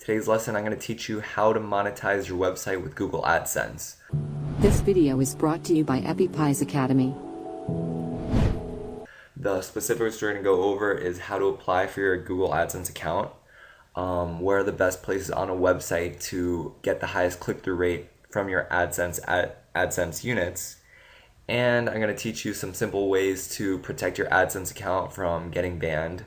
Today's lesson, I'm going to teach you how to monetize your website with Google Adsense. This video is brought to you by Appy's Academy. The specifics we're going to go over is how to apply for your Google AdSense account, where are the best places on a website to get the highest click-through rate from your AdSense units, and I'm going to teach you some simple ways to protect your AdSense account from getting banned,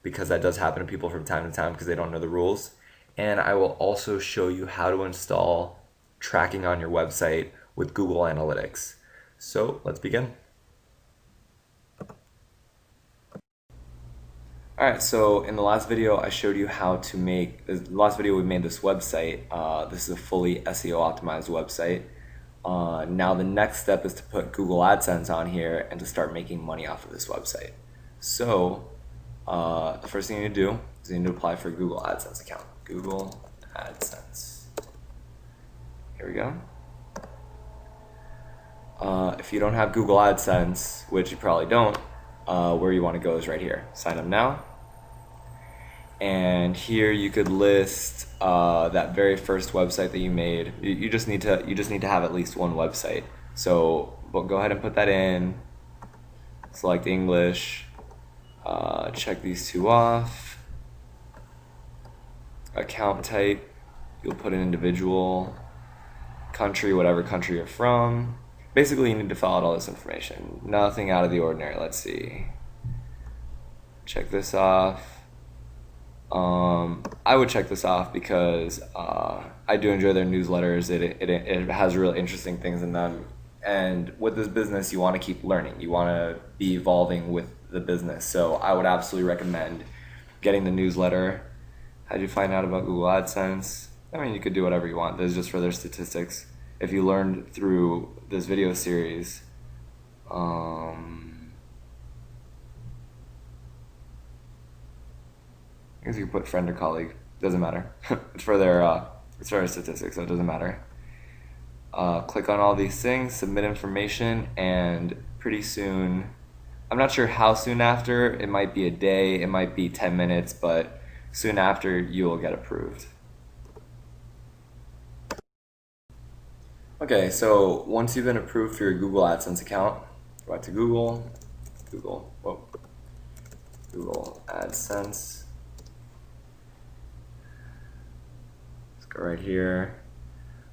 because that does happen to people from time to time because they don't know the rules. And I will also show you how to install tracking on your website with Google Analytics. So let's begin. Alright, so in the last video I showed you how to make, the last video we made this website. This is a fully SEO optimized website. Now the next step is to put Google AdSense on here and to start making money off of this website. So the first thing you need to do is you need to apply for a Google AdSense account. Google AdSense. Here we go. If you don't have Google AdSense, which you probably don't, where you want to go is right here. Sign up now. And here you could list that very first website that you made. You just need to have at least one website. So go ahead and put that in. Select English. Check these two off. Account type, you'll put in individual. Country, whatever country you're from. Basically, you need to fill out all this information. Nothing out of the ordinary. Let's see. Check this off. I would check this off because I do enjoy their newsletters. It has really interesting things in them. And with this business, you want to keep learning. You want to be evolving with the business. So I would absolutely recommend getting the newsletter. How'd you find out about Google AdSense? I mean, you could do whatever you want. This is just for their statistics. If you learned through this video series, I guess you could put friend or colleague. Doesn't matter. It's for their statistics, so it doesn't matter. Click on all these things, submit information, and pretty soon, I'm not sure how soon after, it might be a day, it might be 10 minutes, but soon after you will get approved. Okay, so once you've been approved for your Google AdSense account, go back to Google AdSense. Let's go right here.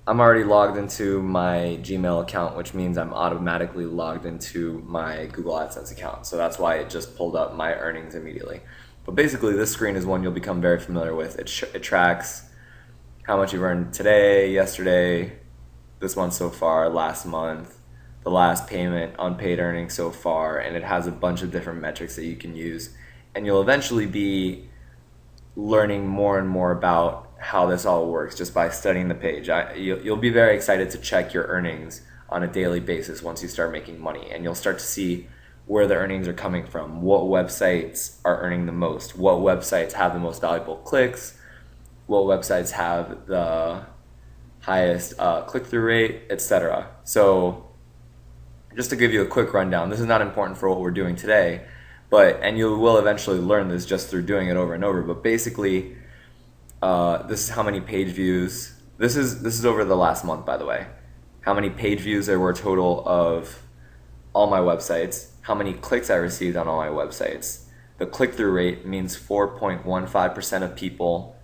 I'm already logged into my Gmail account, which means I'm automatically logged into my Google AdSense account. So that's why it just pulled up my earnings immediately. But basically, this screen is one you'll become very familiar with. It tracks how much you've earned today, yesterday, this month so far, last month, the last payment, unpaid earnings so far, and it has a bunch of different metrics that you can use. And you'll eventually be learning more and more about how this all works just by studying the page. You'll be very excited to check your earnings on a daily basis once you start making money, and you'll start to see where the earnings are coming from, what websites are earning the most, what websites have the most valuable clicks, what websites have the highest click-through rate, etc. So just to give you a quick rundown, this is not important for what we're doing today, and you will eventually learn this just through doing it over and over, but basically this is how many page views, this is over the last month, by the way, how many page views there were total of all my websites, how many clicks I received on all my websites. The click-through rate means 4.15% of people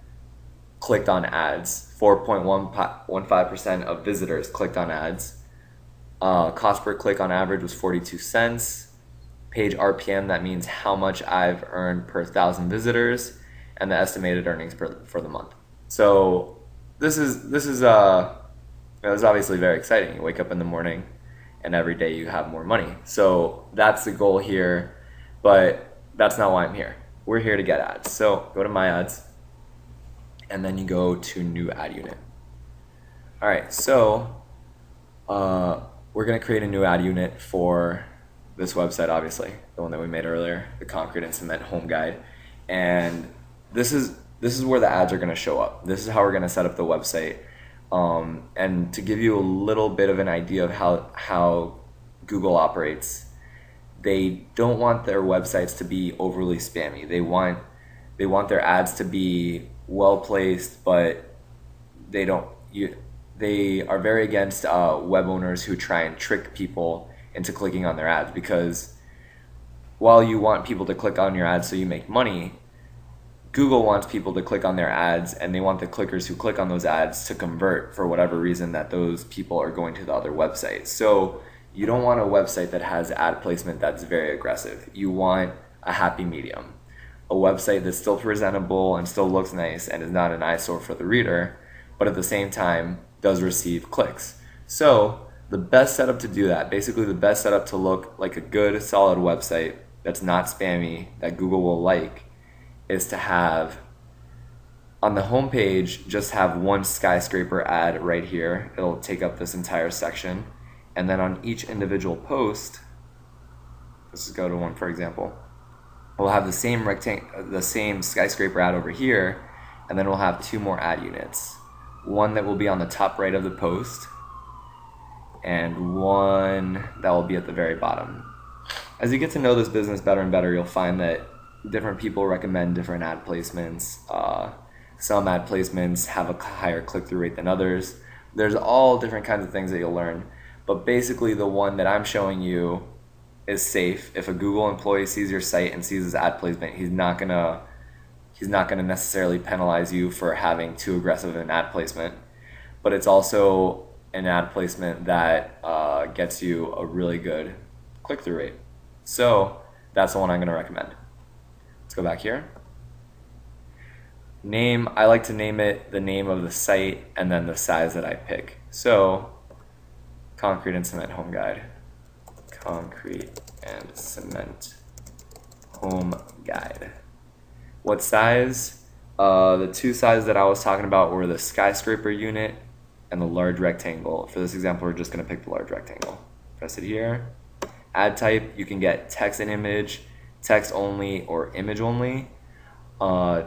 clicked on ads, 4.15% of visitors clicked on ads. Cost per click on average was 42 cents. Page RPM, that means how much I've earned per 1,000 visitors, and the estimated earnings for the month. So this is obviously very exciting. You wake up in the morning and every day you have more money. So that's the goal here, but that's not why I'm here. We're here to get ads. So go to My Ads, and then you go to New Ad Unit. All right, so we're gonna create a new ad unit for this website, obviously, the one that we made earlier, the concrete and cement home guide. And this is where the ads are gonna show up. This is how we're gonna set up the website. And to give you a little bit of an idea of how Google operates, they don't want their websites to be overly spammy. They want their ads to be well placed, but they don't. They are very against web owners who try and trick people into clicking on their ads, because while you want people to click on your ads so you make money, Google wants people to click on their ads, and they want the clickers who click on those ads to convert for whatever reason that those people are going to the other website. So you don't want a website that has ad placement that's very aggressive. You want a happy medium, a website that's still presentable and still looks nice and is not an eyesore for the reader, but at the same time does receive clicks. So the best setup to do that, basically the best setup to look like a good, solid website that's not spammy, that Google will like, is to have on the home page just have one skyscraper ad right here. It'll take up this entire section, and then on each individual post, let's just go to one for example, we'll have the same skyscraper ad over here, and then we'll have two more ad units, one that will be on the top right of the post and one that will be at the very bottom. As you get to know this business better and better, you'll find that different people recommend different ad placements. Some ad placements have a higher click-through rate than others. There's all different kinds of things that you'll learn. But basically the one that I'm showing you is safe. If a Google employee sees your site and sees this ad placement, he's not gonna necessarily penalize you for having too aggressive an ad placement. But it's also an ad placement that gets you a really good click-through rate. So that's the one I'm gonna recommend. Let's go back here. Name, I like to name it the name of the site and then the size that I pick. So, Concrete and Cement Home Guide. Concrete and Cement Home Guide. What size? The two sizes that I was talking about were the skyscraper unit and the large rectangle. For this example, we're just going to pick the large rectangle. Press it here. Ad type, you can get text and image, text only, or image only.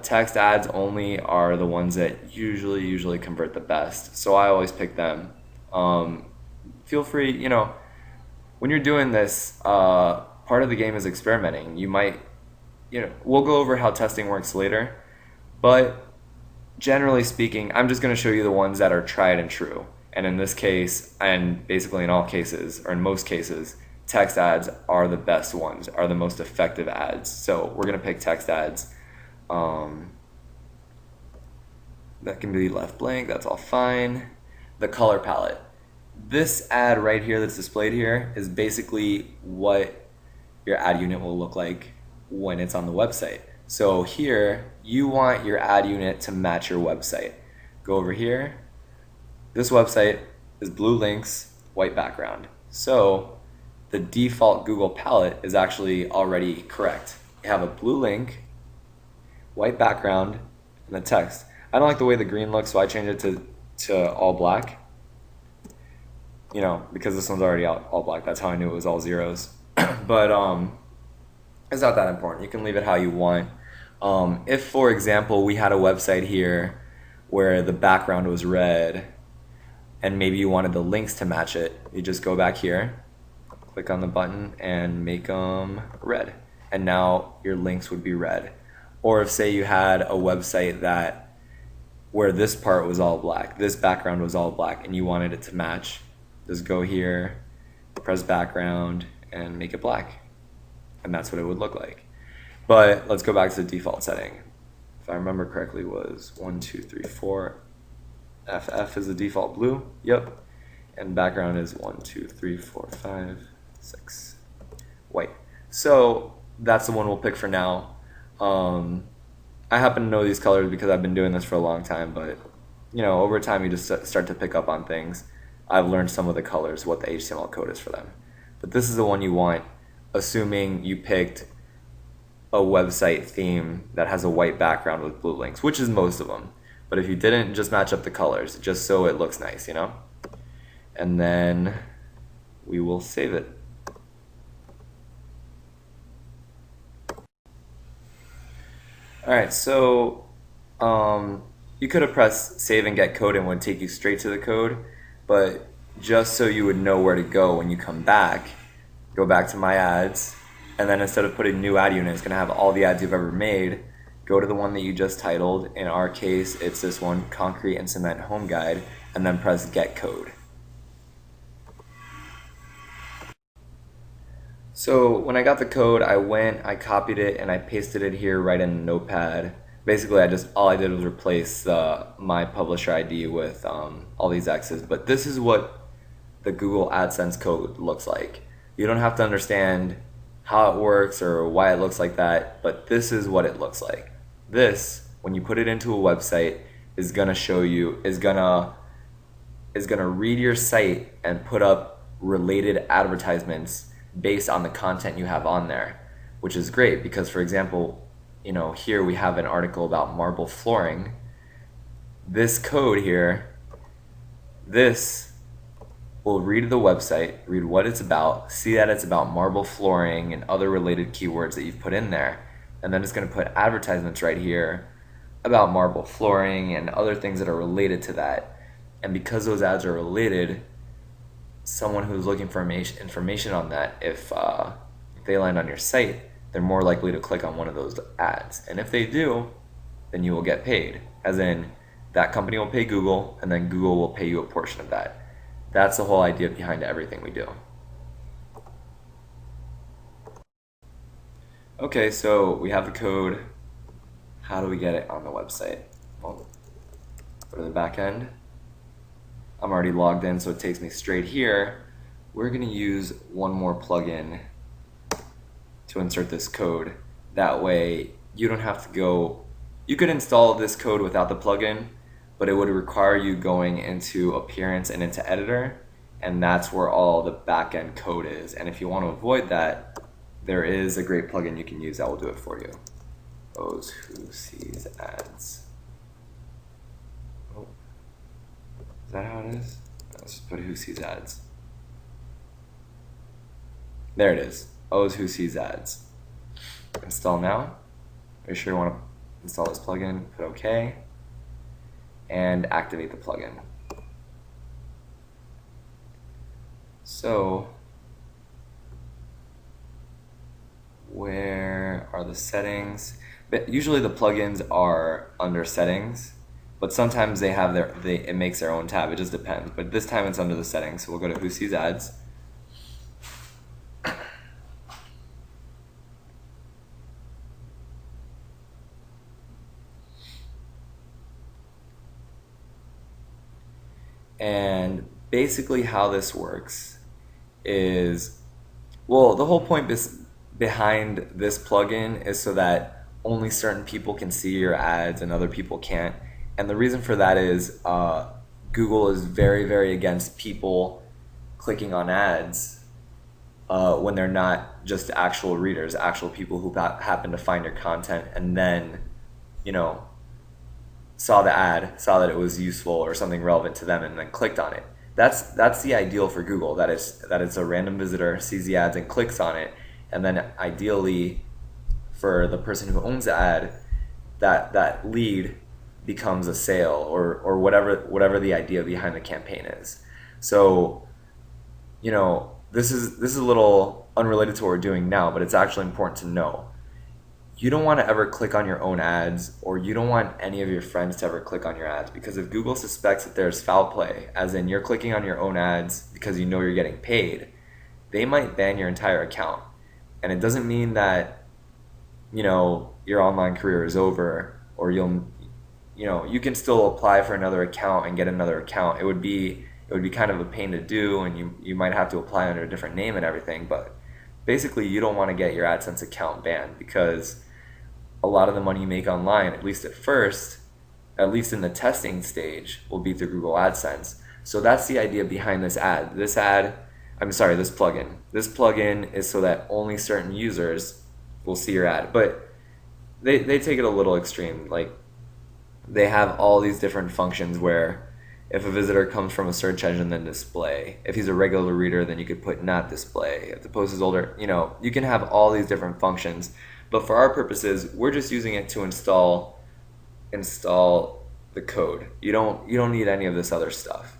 Text ads only are the ones that usually convert the best, so I always pick them. Feel free, when you're doing this, part of the game is experimenting. You might, we'll go over how testing works later, but generally speaking, I'm just going to show you the ones that are tried and true. And in this case, and basically in all cases, or in most cases, text ads are the best ones, are the most effective ads. So we're going to pick text ads. That can be left blank, that's all fine. The color palette. This ad right here that's displayed here is basically what your ad unit will look like when it's on the website. So here, you want your ad unit to match your website. Go over here. This website is blue links, white background. So the default Google palette is actually already correct. You have a blue link, white background, and the text. I don't like the way the green looks, so I changed it to all black. Because this one's already all black. That's how I knew it was all zeros. But it's not that important. You can leave it how you want. If, for example, we had a website here where the background was red, and maybe you wanted the links to match it, you just go back here, click on the button, and make them red. And now your links would be red. Or if, say, you had a website where this part was all black, this background was all black, and you wanted it to match, just go here, press background, and make it black. And that's what it would look like. But let's go back to the default setting. If I remember correctly, was 1, 2, 3, 4. FF is the default blue. Yep. And background is 1, 2, 3, 4, 5, 6. White. So that's the one we'll pick for now. I happen to know these colors because I've been doing this for a long time, but over time you just start to pick up on things. I've learned some of the colors, what the HTML code is for them. But this is the one you want, assuming you picked a website theme that has a white background with blue links, which is most of them. But if you didn't, just match up the colors, just so it looks nice, And then we will save it. Alright, so you could have pressed save and get code and it would take you straight to the code, but just so you would know where to go when you come back, go back to my ads, and then instead of putting new ad unit, it's going to have all the ads you've ever made. go to the one that you just titled. In our case, it's this one, Concrete and Cement Home Guide, and then press Get Code. So when I got the code, I copied it, and I pasted it here right in Notepad. Basically, all I did was replace my publisher ID with all these X's. But this is what the Google AdSense code looks like. You don't have to understand how it works or why it looks like that, but this is what it looks like. This, when you put it into a website, is gonna read your site and put up related advertisements based on the content you have on there, which is great because, for example, here we have an article about marble flooring. This code here, this will read the website, read what it's about, see that it's about marble flooring and other related keywords that you've put in there, and then it's going to put advertisements right here about marble flooring and other things that are related to that. And because those ads are related, someone who's looking for information on that, if they land on your site, they're more likely to click on one of those ads. And if they do, then you will get paid. As in, that company will pay Google, and then Google will pay you a portion of that. That's the whole idea behind everything we do. Okay, so we have the code. How do we get it on the website? Well, go to the back end. I'm already logged in, so it takes me straight here. We're going to use one more plugin to insert this code. That way, you don't have to go. You could install this code without the plugin, but it would require you going into Appearance and into Editor, and that's where all the back-end code is. And if you want to avoid that, there is a great plugin you can use that will do it for you. Those Who Sees Ads. Oh. Is that how it is? Let's just put Who Sees Ads. There it is. O's Who Sees Ads. Install now. Are you sure you want to install this plugin? Put OK. And activate the plugin. So, where are the settings? But usually the plugins are under settings, but sometimes they have it makes their own tab. It just depends. But this time it's under the settings. So we'll go to Who Sees Ads. And basically how this works is, well, the whole point behind this plugin is so that only certain people can see your ads and other people can't. And the reason for that is Google is very, very against people clicking on ads when they're not just actual readers, actual people who happen to find your content and then, saw the ad, saw that it was useful or something relevant to them, and then clicked on it. That's the ideal for Google. That it's a random visitor sees the ads and clicks on it, and then ideally for the person who owns the ad, that lead becomes a sale or whatever the idea behind the campaign is. So, this is a little unrelated to what we're doing now, but it's actually important to know. You don't want to ever click on your own ads, or you don't want any of your friends to ever click on your ads, because if Google suspects that there's foul play, as in you're clicking on your own ads because you know you're getting paid, they might ban your entire account. And it doesn't mean that, your online career is over, or you can still apply for another account and get another account. It would be kind of a pain to do, and you might have to apply under a different name and everything, but basically you don't want to get your AdSense account banned, because a lot of the money you make online, at least at first, at least in the testing stage, will be through Google AdSense. So that's the idea behind this plugin. This plugin is so that only certain users will see your ad. But they take it a little extreme. Like, they have all these different functions where if a visitor comes from a search engine, then display. If he's a regular reader, then you could put not display. If the post is older, you can have all these different functions. But for our purposes, we're just using it to install the code. You don't need any of this other stuff.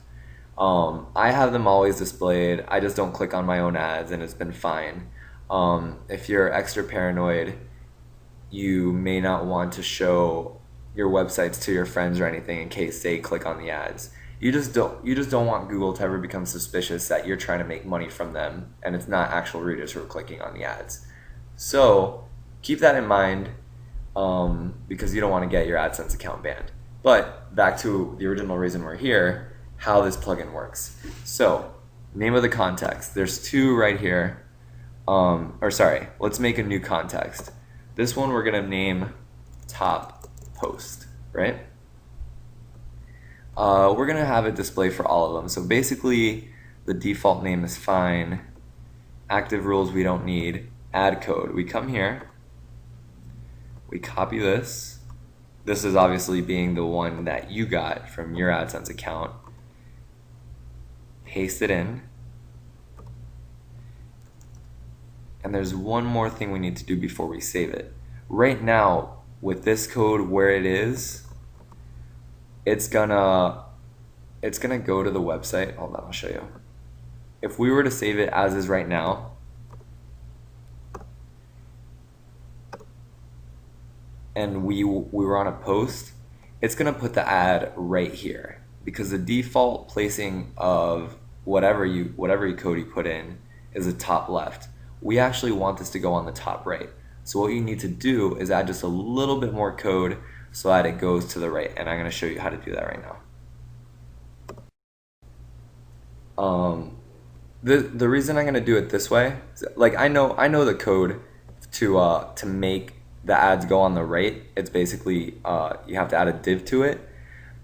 I have them always displayed. I just don't click on my own ads, and it's been fine. If you're extra paranoid, you may not want to show your websites to your friends or anything in case they click on the ads. You just don't want Google to ever become suspicious that you're trying to make money from them and it's not actual readers who are clicking on the ads. So keep that in mind, because you don't want to get your AdSense account banned. But back to the original reason we're here, how this plugin works. So name of the context. There's two right here. Let's make a new context. This one we're gonna name top post, right? We're gonna have it display for all of them. So basically the default name is fine. Active rules we don't need. Add code. We come here, we copy this. This is obviously being the one that you got from your AdSense account. Paste it in. And there's one more thing we need to do before we save it. Right now, with this code where it is, it's gonna go to the website. Hold on, I'll show you. If we were to save it as is right now, and we were on a post, it's gonna put the ad right here because the default placing of whatever code you put in is the top left. We actually want this to go on the top right. So what you need to do is add just a little bit more code so that it goes to the right, and I'm going to show you how to do that right now. The reason I'm going to do it this way, like I know the code to make the ads go on the right. It's basically you have to add a div to it,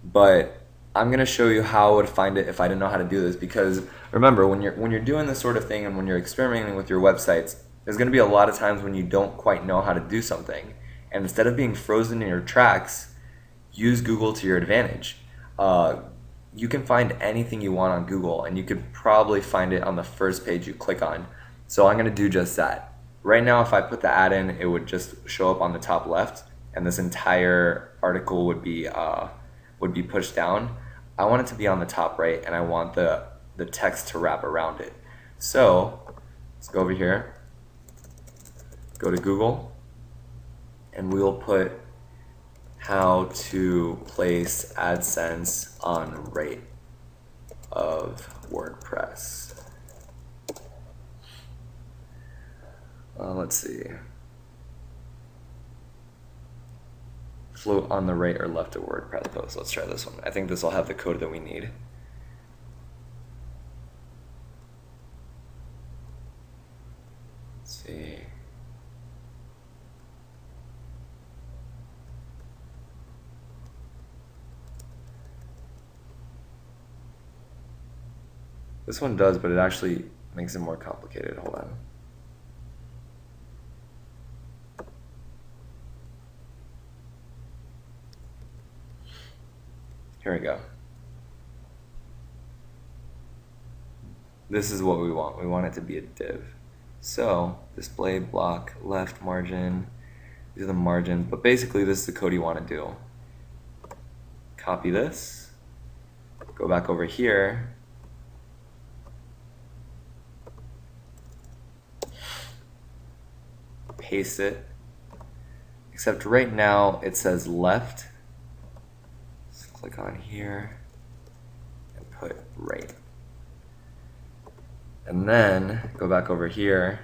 but I'm going to show you how I would find it if I didn't know how to do this, because remember, when you're doing this sort of thing and when you're experimenting with your websites, there's going to be a lot of times when you don't quite know how to do something, and instead of being frozen in your tracks, use Google to your advantage. You can find anything you want on Google, and you could probably find it on the first page you click on. So I'm going to do just that. Right now, if I put the ad in, it would just show up on the top left, and this entire article would be pushed down. I want it to be on the top right, and I want the text to wrap around it. So let's go over here, go to Google, and we'll put how to place AdSense on right of WordPress. Let's see. Float on the right or left of WordPress post. Let's try this one. I think this will have the code that we need. Let's see. This one does, but it actually makes it more complicated. Hold on. Here we go. This is what we want. We want it to be a div. So display block left margin. These are the margins, but basically this is the code you want to do. Copy this. Go back over here. Paste it. Except right now it says left. Click on here and put right. And then go back over here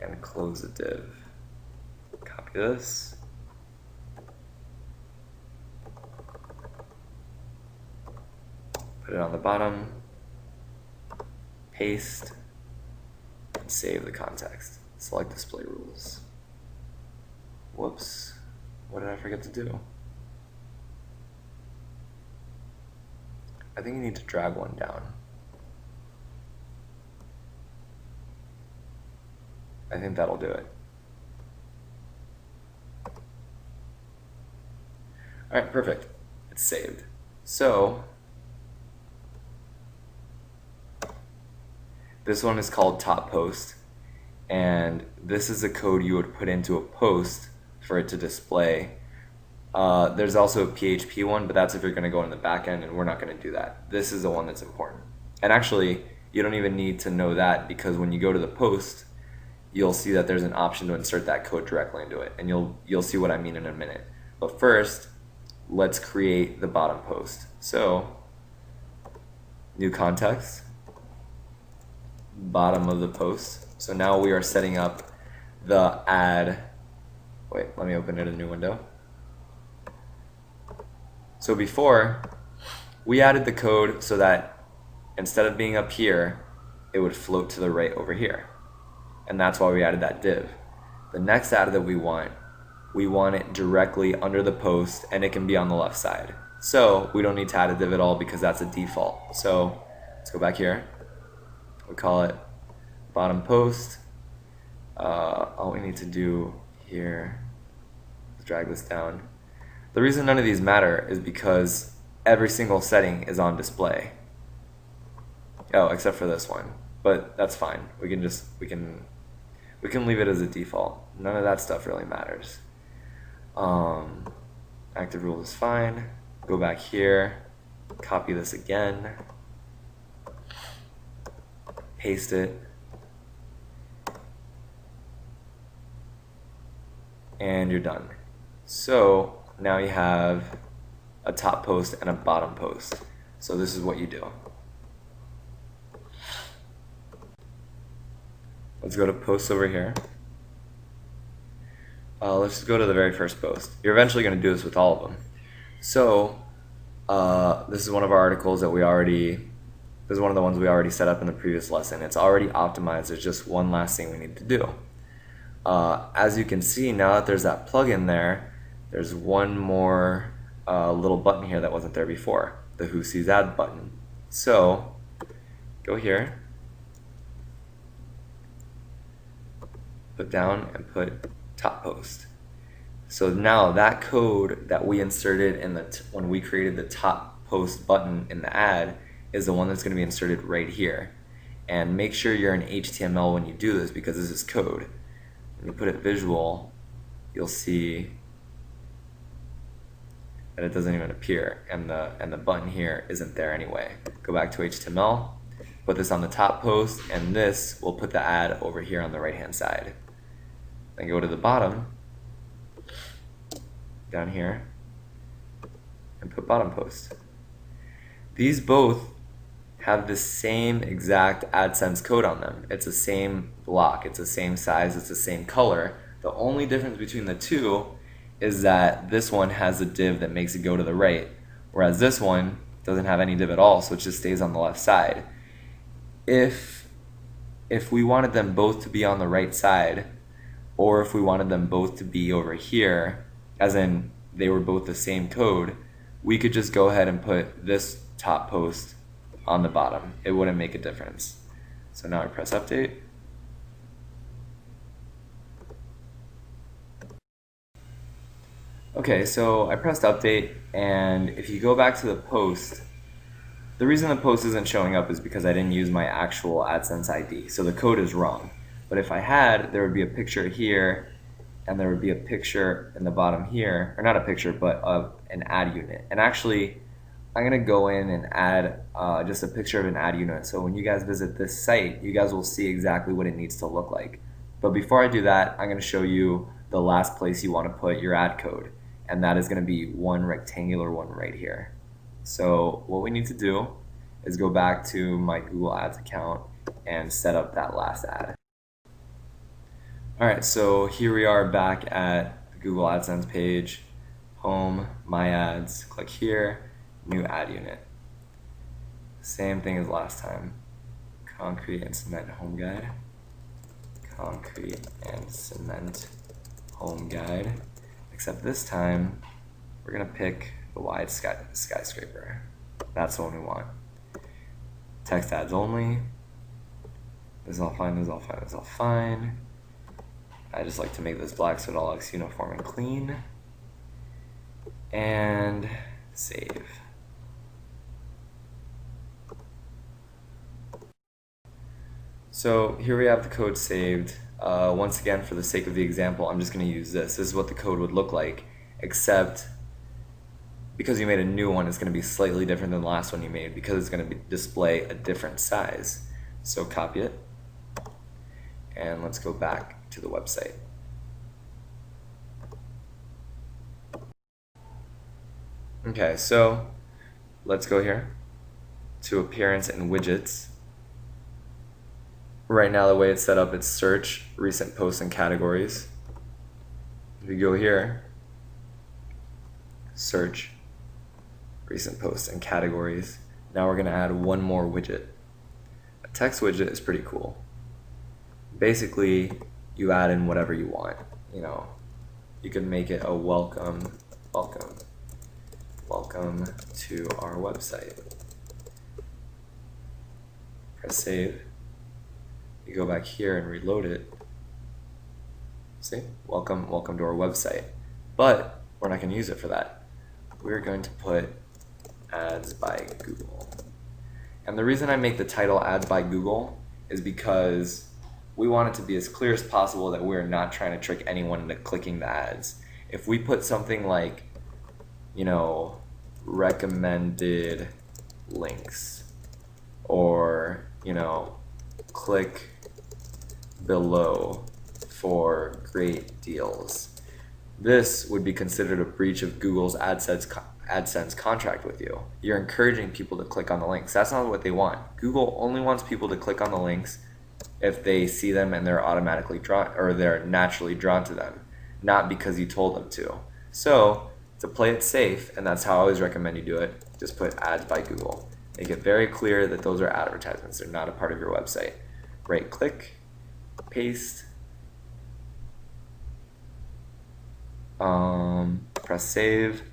and close the div. Copy this. Put it on the bottom. Paste. And save the context. Select display rules. Whoops. What did I forget to do? I think you need to drag one down. I think that'll do it. All right, perfect. It's saved. So this one is called top post, and this is the code you would put into a post for it to display. There's also a PHP one, but that's if you're going to go in the back end, and we're not going to do that. This is the one that's important. And actually, you don't even need to know that, because when you go to the post, you'll see that there's an option to insert that code directly into it, and you'll see what I mean in a minute. But first, let's create the bottom post. So, new context, bottom of the post. So now we are setting up the add. Wait, let me open it in a new window. So before, we added the code so that instead of being up here, it would float to the right over here. And that's why we added that div. The next add that we want it directly under the post, and it can be on the left side. So we don't need to add a div at all because that's a default. So let's go back here. We call it bottom post. All we need to do here is drag this down. The reason none of these matter is because every single setting is on display. Oh, except for this one, but that's fine. We can leave it as a default. None of that stuff really matters. Active rule is fine. Go back here, copy this again, paste it, and you're done. So now you have a top post and a bottom post. So this is what you do. Let's go to posts over here. Let's just go to the very first post. You're eventually going to do this with all of them. So this is one of our articles that this is one of the ones we already set up in the previous lesson. It's already optimized. There's just one last thing we need to do. As you can see, now that there's that plugin there, there's one more little button here that wasn't there before, the Who Sees Ad button. So go here, put down and put top post. So now that code that we inserted in when we created the top post button in the ad is the one that's going to be inserted right here. And make sure you're in HTML when you do this because this is code. When you put it visual, you'll see that it doesn't even appear, and the button here isn't there anyway. Go back to HTML, put this on the top post, and this will put the ad over here on the right hand side. Then go to the bottom, down here, and put bottom post. These both have the same exact AdSense code on them. It's the same block, it's the same size, it's the same color. The only difference between the two is that this one has a div that makes it go to the right, whereas this one doesn't have any div at all, so it just stays on the left side. If we wanted them both to be on the right side, or if we wanted them both to be over here, as in they were both the same code, we could just go ahead and put this top post on the bottom. It wouldn't make a difference. So now I press update. Okay, so I pressed update, and if you go back to the post, the reason the post isn't showing up is because I didn't use my actual AdSense ID, so the code is wrong. But if I had, there would be a picture here, and there would be a picture in the bottom here, or not a picture, but of an ad unit. And actually, I'm gonna go in and add just a picture of an ad unit, so when you guys visit this site, you guys will see exactly what it needs to look like. But before I do that, I'm gonna show you the last place you wanna put your ad code, and that is gonna be one rectangular one right here. So what we need to do is go back to my Google Ads account and set up that last ad. Alright, so here we are back at the Google AdSense page, home, my ads, click here, new ad unit. Same thing as last time. Concrete and cement home guide. Concrete and cement home guide. Except this time, we're gonna pick the wide skyscraper. That's the one we want. Text ads only. This is all fine, this is all fine, this is all fine. I just like to make this black so it all looks uniform and clean. And save. So here we have the code saved. Once again, for the sake of the example, I'm just going to use this. This is what the code would look like, except because you made a new one, it's going to be slightly different than the last one you made because it's going to display a different size. So copy it and let's go back to the website. Okay, so let's go here to Appearance and Widgets. Right now the way it's set up, it's search, recent posts, and categories. If you go here, search, recent posts, and categories. Now we're gonna add one more widget. A text widget is pretty cool. Basically, you add in whatever you want. You know, you can make it a welcome to our website. Press save. You go back here and reload it. See, welcome to our website. But we're not going to use it for that. We're going to put ads by Google. And the reason I make the title ads by Google is because we want it to be as clear as possible that we're not trying to trick anyone into clicking the ads. If we put something like, you know, recommended links, or, you know, click below for great deals, this would be considered a breach of Google's AdSense contract with you. You're encouraging people to click on the links. That's not what they want. Google only wants people to click on the links if they see them and they're automatically drawn, or they're naturally drawn to them, not because you told them to. So to play it safe, and that's how I always recommend you do it, just put ads by Google. Make it very clear that those are advertisements. They're not a part of your website. Right click, paste, press save.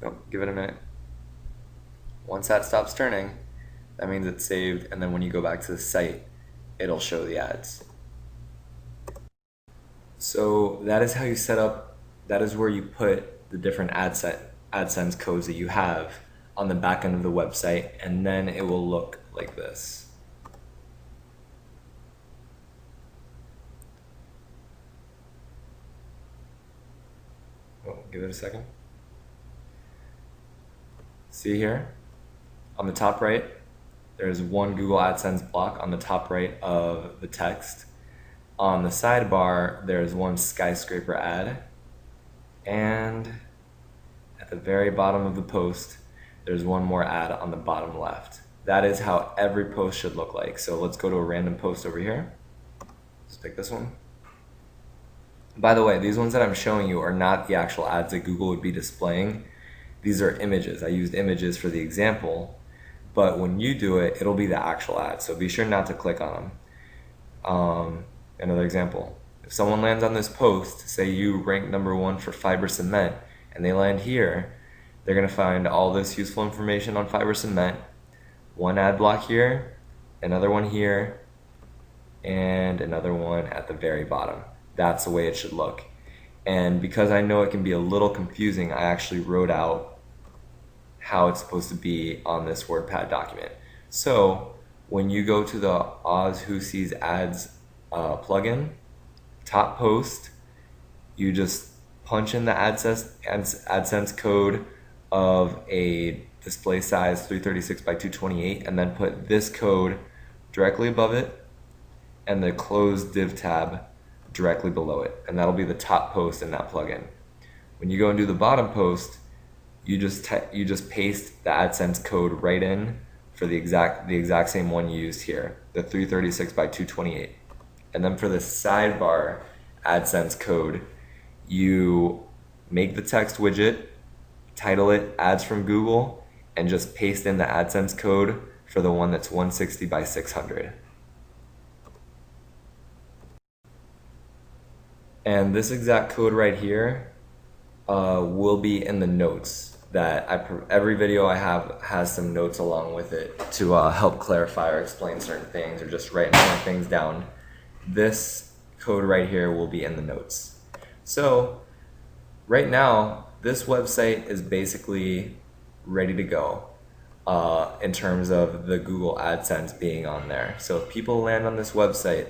Oh, give it a minute. Once that stops turning, that means it's saved, and then when you go back to the site, it'll show the ads. So that is how you set up, that is where you put the different AdSense codes that you have on the back end of the website, and then it will look like this. Oh, give it a second. See here, on the top right, there's one Google AdSense block on the top right of the text. On the sidebar, there's one skyscraper ad. And at the very bottom of the post, there's one more ad on the bottom left. That is how every post should look like. So let's go to a random post over here. Let's pick this one. By the way, these ones that I'm showing you are not the actual ads that Google would be displaying. These are images. I used images for the example, but when you do it, it'll be the actual ad. So be sure not to click on them. Another example. If someone lands on this post, say you rank #1 for fiber cement, and they land here, they're gonna find all this useful information on fiber cement, one ad block here, another one here, and another one at the very bottom. That's the way it should look. And because I know it can be a little confusing, I actually wrote out how it's supposed to be on this WordPad document. So when you go to the Oz Who Sees Ads plugin, top post, you just punch in the AdSense code of a display size 336 by 228, and then put this code directly above it and the closed div tab directly below it, and that'll be the top post in that plugin. When you go and do the bottom post, you just paste the AdSense code right in for the exact same one you used here, the 336 by 228. And then for the sidebar AdSense code, you make the text widget, title it Ads from Google, and just paste in the AdSense code for the one that's 160 by 600. And this exact code right here will be in the notes that every video I have has some notes along with it to help clarify or explain certain things, or just write more things down. This code right here will be in the notes. So right now, this website is basically ready to go in terms of the Google AdSense being on there. So if people land on this website,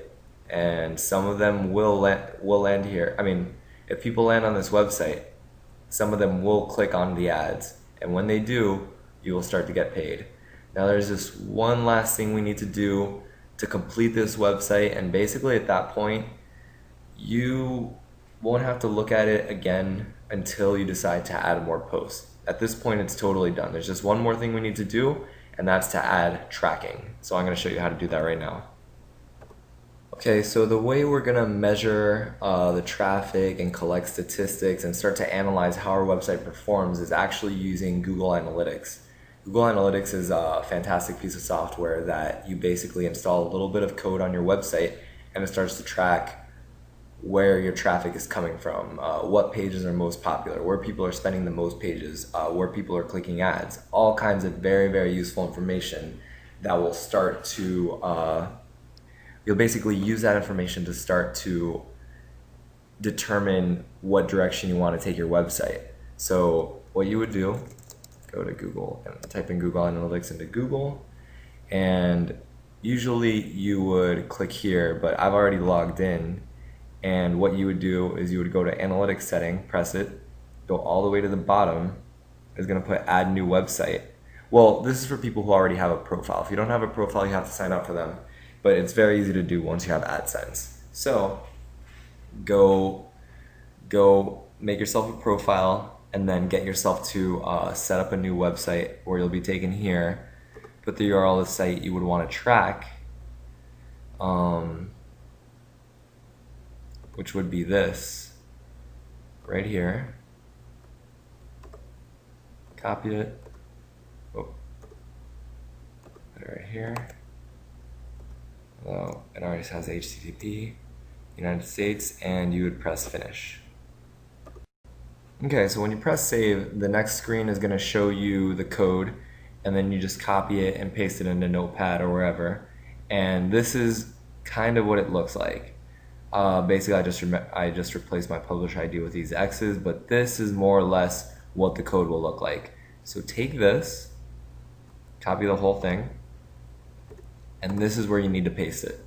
and some of them will land here. I mean, if people land on this website, some of them will click on the ads, and when they do, you will start to get paid. Now there's just one last thing we need to do to complete this website, and basically at that point, you won't have to look at it again until you decide to add more posts. At this point, it's totally done. There's just one more thing we need to do, and that's to add tracking. So I'm going to show you how to do that right now. Okay, so the way we're going to measure the traffic and collect statistics and start to analyze how our website performs is actually using Google Analytics. Google Analytics is a fantastic piece of software that you basically install a little bit of code on your website, and it starts to track where your traffic is coming from, what pages are most popular, where people are spending the most pages, where people are clicking ads, all kinds of very, very useful information that will start to, you'll basically use that information to start to determine what direction you want to take your website. So what you would do, go to Google and type in Google Analytics into Google, and usually you would click here, but I've already logged in. And what you would do is you would go to Analytics setting, press it, go all the way to the bottom. It's going to put Add New Website. Well, this is for people who already have a profile. If you don't have a profile, you have to sign up for them. But it's very easy to do once you have AdSense. So go make yourself a profile, and then get yourself to set up a new website where you'll be taken here. Put the URL of the site you would want to track. Which would be this right here. Copy it. Oh, put it right here. Although it already has HTTP, United States, and you would press finish. Okay, so when you press save, the next screen is going to show you the code, and then you just copy it and paste it into Notepad or wherever. And this is kind of what it looks like. Basically, I just replaced my publisher ID with these X's, but this is more or less what the code will look like. So take this, copy the whole thing, and this is where you need to paste it.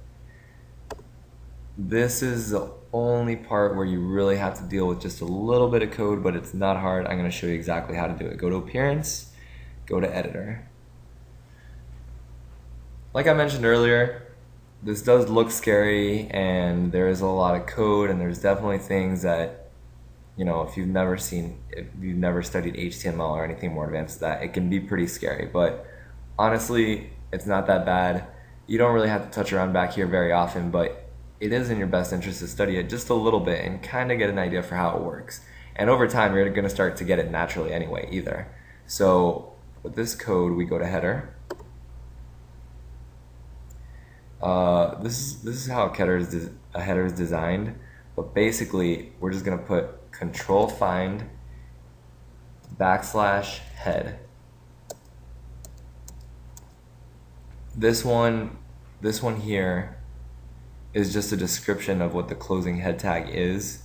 This is the only part where you really have to deal with just a little bit of code, but it's not hard. I'm going to show you exactly how to do it. Go to Appearance, go to Editor. Like I mentioned earlier, this does look scary, and there is a lot of code, and there's definitely things that, you know, if you've never studied HTML or anything more advanced than that, it can be pretty scary. But honestly, it's not that bad. You don't really have to touch around back here very often, but it is in your best interest to study it just a little bit and kind of get an idea for how it works. And over time, you're going to start to get it naturally anyway either. So with this code, we go to header. This is how a header is designed, but basically we're just gonna put control find \head. This one here is just a description of what the closing head tag is,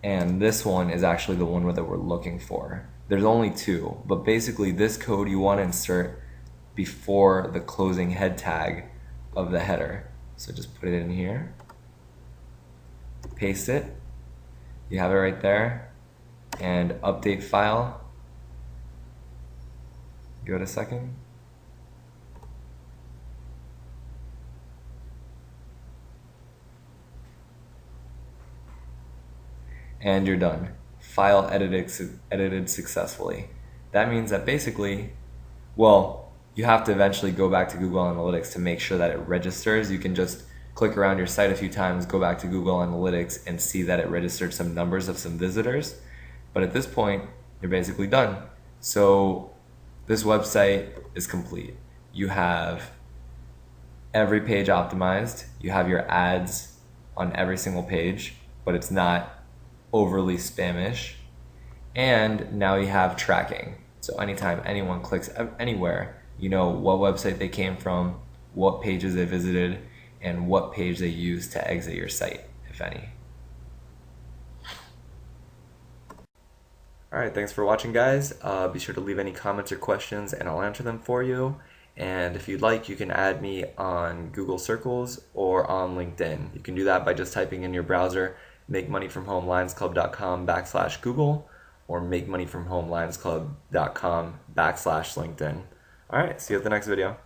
and this one is actually the one that we're looking for. There's only two, but basically this code you want to insert before the closing head tag of the header. So just put it in here, paste it, you have it right there, and update file. Give it a second. And you're done. File edited successfully. That means that basically, well, you have to eventually go back to Google Analytics to make sure that it registers. You can just click around your site a few times, go back to Google Analytics, and see that it registered some numbers of some visitors. But at this point, you're basically done. So this website is complete. You have every page optimized. You have your ads on every single page, but it's not overly spamish. And now you have tracking. So anytime anyone clicks anywhere, you know what website they came from, what pages they visited, and what page they used to exit your site, if any. Alright, thanks for watching, guys. Be sure to leave any comments or questions and I'll answer them for you. And if you'd like, you can add me on Google Circles or on LinkedIn. You can do that by just typing in your browser makemoneyfromhomelionsclub.com/Google or makemoneyfromhomelionsclub.com/LinkedIn. Alright, see you at the next video.